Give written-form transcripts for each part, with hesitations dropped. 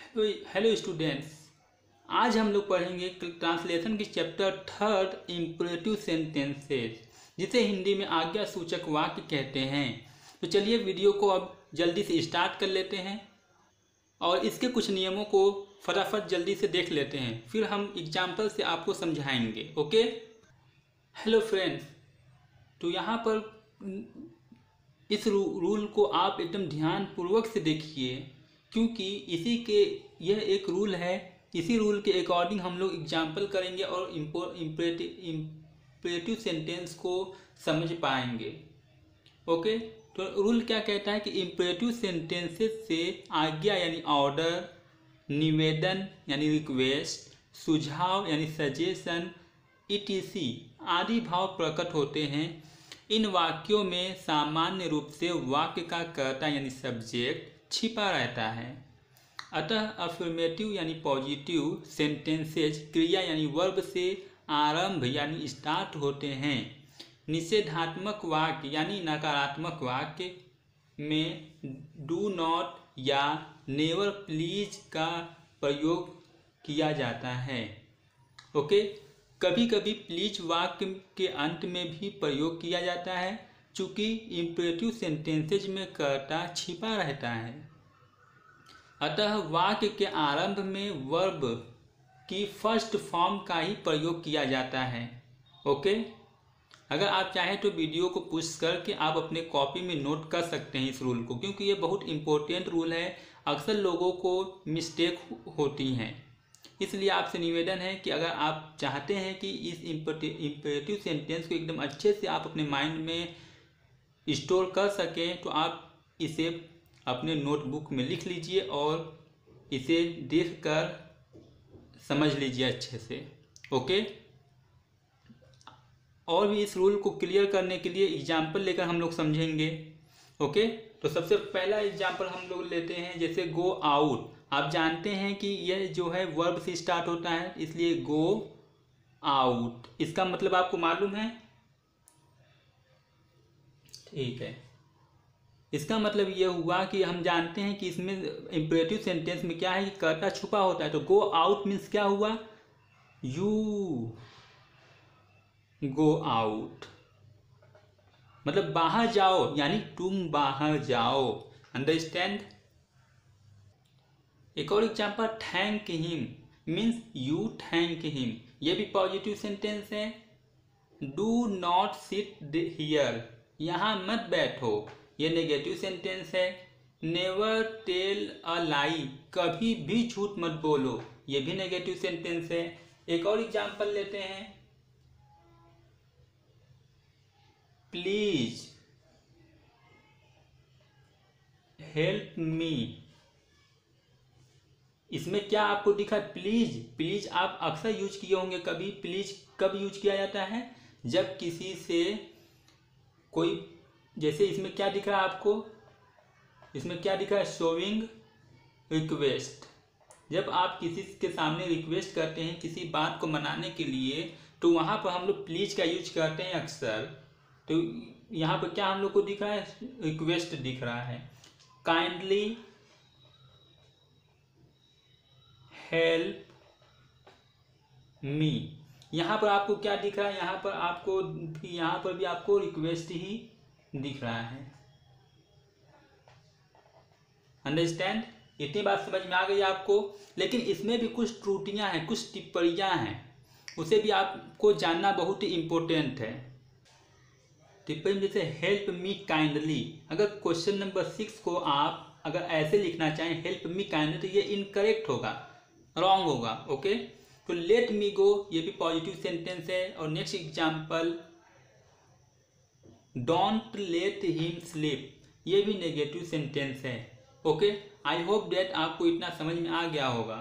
Hello students, आज हम लोग पढ़ेंगे ट्रांसलेशन की चैप्टर 3 इम्परेटिव सेंटेंसेस, जिसे हिंदी में आज्ञा सूचक वाक्य कहते हैं। तो चलिए वीडियो को अब जल्दी से स्टार्ट कर लेते हैं और इसके कुछ नियमों को फटाफट जल्दी से देख लेते हैं, फिर हम एग्जाम्पल से आपको समझाएंगे। ओके हेलो फ्रेंड्स, तो यहाँ पर इस रूल को आप एकदम ध्यानपूर्वक से देखिए, क्योंकि यह एक रूल है। इसी रूल के अकॉर्डिंग हम लोग एग्जाम्पल करेंगे और इम्परेटिव सेंटेंस को समझ पाएंगे। ओके, तो रूल क्या कहता है कि इम्परेटिव सेंटेंसेस से आज्ञा यानी ऑर्डर, निवेदन यानी रिक्वेस्ट, सुझाव यानी सजेशन, etc आदि भाव प्रकट होते हैं। इन वाक्यों में सामान्य रूप से वाक्य का कर्ता यानी सब्जेक्ट छिपा रहता है। अतः अफर्मेटिव यानी पॉजिटिव सेंटेंसेज क्रिया यानी वर्ब से आरंभ यानी स्टार्ट होते हैं। निषेधात्मक वाक्य यानी नकारात्मक वाक्य में डू नॉट या नेवर प्लीज का प्रयोग किया जाता है। ओके, कभी कभी प्लीज वाक्य के अंत में भी प्रयोग किया जाता है, चूँकि इम्परेटिव सेंटेंसेज में कर्ता छिपा रहता है। अतः वाक्य के आरंभ में वर्ब की फर्स्ट फॉर्म का ही प्रयोग किया जाता है। ओके, अगर आप चाहें तो वीडियो को पुश करके आप अपने कॉपी में नोट कर सकते हैं इस रूल को, क्योंकि ये बहुत इम्पोर्टेंट रूल है। अक्सर लोगों को मिस्टेक होती हैं, इसलिए आपसे निवेदन है कि अगर आप चाहते हैं कि इस इम्परेटिव सेंटेंस को एकदम अच्छे से आप अपने माइंड में स्टोर कर सकें, तो आप इसे अपने नोटबुक में लिख लीजिए और इसे देखकर समझ लीजिए अच्छे से। ओके, और भी इस रूल को क्लियर करने के लिए एग्जाम्पल लेकर हम लोग समझेंगे। ओके, तो सबसे पहला एग्जाम्पल हम लोग लेते हैं, जैसे गो आउट। आप जानते हैं कि यह जो है वर्ब से स्टार्ट होता है, इसलिए गो आउट इसका मतलब आपको मालूम है। ठीक है, इसका मतलब यह हुआ कि हम जानते हैं कि इसमें इम्परेटिव सेंटेंस में क्या है कि कर्ता छुपा होता है। तो गो आउट मीन्स क्या हुआ, यू गो आउट, मतलब बाहर जाओ, यानी तुम बाहर जाओ। अंडरस्टैंड। एक और example, thank him means you thank him, ये भी पॉजिटिव सेंटेंस है। डू नॉट सिट हियर, यहाँ मत बैठो, ये नेगेटिव सेंटेंस है। नेवर टेल अ लाई, कभी भी झूठ मत बोलो, ये भी नेगेटिव सेंटेंस है। एक और एग्जाम्पल लेते हैं, प्लीज हेल्प मी। इसमें क्या आपको दिखा, प्लीज। प्लीज आप अक्सर यूज किए होंगे कभी। प्लीज कब यूज किया जाता है, जब किसी से कोई, जैसे इसमें क्या दिख रहा है आपको, इसमें क्या दिख रहा है, शोविंग रिक्वेस्ट। जब आप किसी के सामने रिक्वेस्ट करते हैं किसी बात को मनाने के लिए, तो वहाँ पर हम लोग प्लीज का यूज करते हैं अक्सर। तो यहाँ पर क्या हम लोग को दिख रहा है, रिक्वेस्ट दिख रहा है। काइंडली हेल्प मी, यहाँ पर आपको क्या दिख रहा है, यहाँ पर भी आपको रिक्वेस्ट ही दिख रहा है। अंडरस्टैंड। इतनी बात समझ में आ गई आपको। लेकिन इसमें भी कुछ त्रुटियां हैं, कुछ टिप्पणियां हैं, उसे भी आपको जानना बहुत ही इम्पोर्टेंट है। टिप्पणी जैसे हेल्प मी काइंडली, अगर क्वेश्चन नंबर 6 को आप अगर ऐसे लिखना चाहें हेल्प मी काइंडली, तो ये इनकरेक्ट होगा, रॉन्ग होगा। ओके, तो लेट मी गो ये भी पॉजिटिव सेंटेंस है। और next example, don't let him sleep, ये भी नेगेटिव सेंटेंस है। ओके, आई होप दैट आपको इतना समझ में आ गया होगा।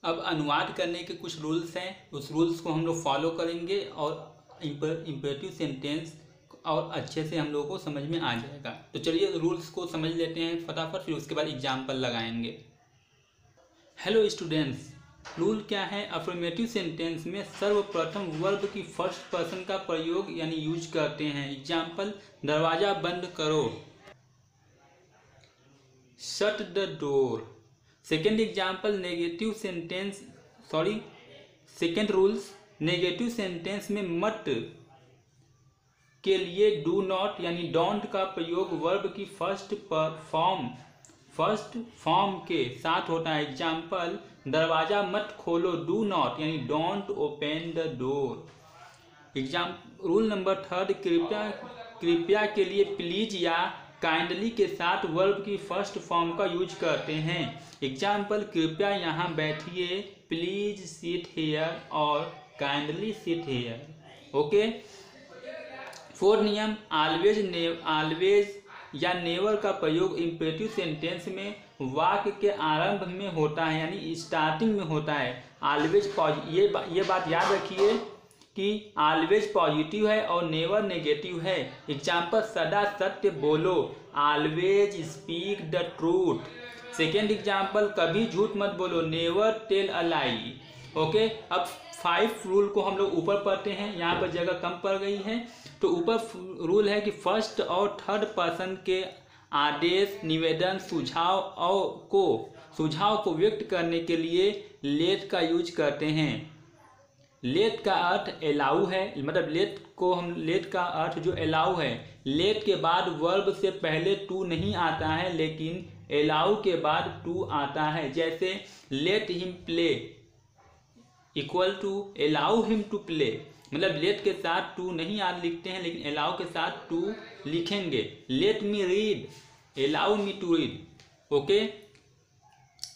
अब अनुवाद करने के कुछ रूल्स हैं, उस रूल्स को हम लोग फॉलो करेंगे और इम्परेटिव सेंटेंस और अच्छे से हम लोगों को समझ में आ जाएगा। तो चलिए रूल्स को समझ लेते हैं फटाफट, फिर उसके बाद एग्जाम्पल लगाएंगे। हेलो स्टूडेंट्स, रूल क्या है, अफर्मेटिव सेंटेंस में सर्वप्रथम वर्ब की फर्स्ट पर्सन का प्रयोग यानी यूज करते हैं। एग्जाम्पल, दरवाज़ा बंद करो, shut the door. Second example negative sentence second rules, negative sentence में मट के लिए डू नॉट यानी डोंट का प्रयोग वर्ब की फर्स्ट फॉर्म के साथ होता है। एग्जाम्पल, दरवाजा मत खोलो, डू नॉट यानी don't open the door. Rule number third, कृपया के लिए प्लीज या काइंडली के साथ वर्ब की फर्स्ट फॉर्म का यूज करते हैं। एग्जाम्पल, कृपया यहाँ बैठिए, प्लीज सिट हेयर और kindly sit here. Okay. Fourth नियम, ऑलवेज या नेवर का प्रयोग इंपेरेटिव सेंटेंस में वाक्य के आरंभ में होता है यानी स्टार्टिंग में होता है। ऑलवेज ये बात याद रखिए कि ऑलवेज पॉजिटिव है और नेवर नेगेटिव है। एग्जाम्पल, सदा सत्य बोलो, always speak the truth. Second example, कभी झूठ मत बोलो, never tell a lie. Okay. अब 5 रूल को हम लोग ऊपर पढ़ते हैं, यहाँ पर जगह कम पड़ गई है। तो ऊपर रूल है कि फर्स्ट और थर्ड पर्सन के आदेश, निवेदन, सुझाव को व्यक्त करने के लिए लेट का यूज करते हैं। लेट का अर्थ अलाउ है, मतलब लेट का अर्थ जो अलाउ है। लेट के बाद वर्ब से पहले टू नहीं आता है, लेकिन अलाउ के बाद टू आता है। जैसे let him play equal to allow him to play, मतलब लेट के साथ टू नहीं लिखते हैं, लेकिन अलाउ के साथ टू लिखेंगे। Let me read, allow me to read. Okay.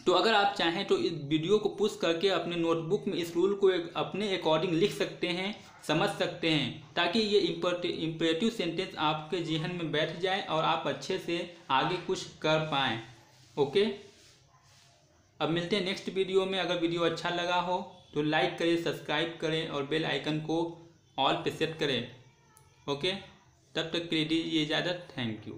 तो अगर आप चाहें तो इस वीडियो को पुश करके अपने नोटबुक में इस रूल को अपने अकॉर्डिंग लिख सकते हैं, समझ सकते हैं, ताकि ये इंपेरेटिव सेंटेंस आपके जहन में बैठ जाए और आप अच्छे से आगे कुछ कर पाएँ। ओके। अब मिलते हैं नेक्स्ट वीडियो में। अगर वीडियो अच्छा लगा हो तो लाइक करें, सब्सक्राइब करें और बेल आइकन को ऑल पे सेट करें। ओके। तब तक के लिए दीजिए इजाज़त। Thank you.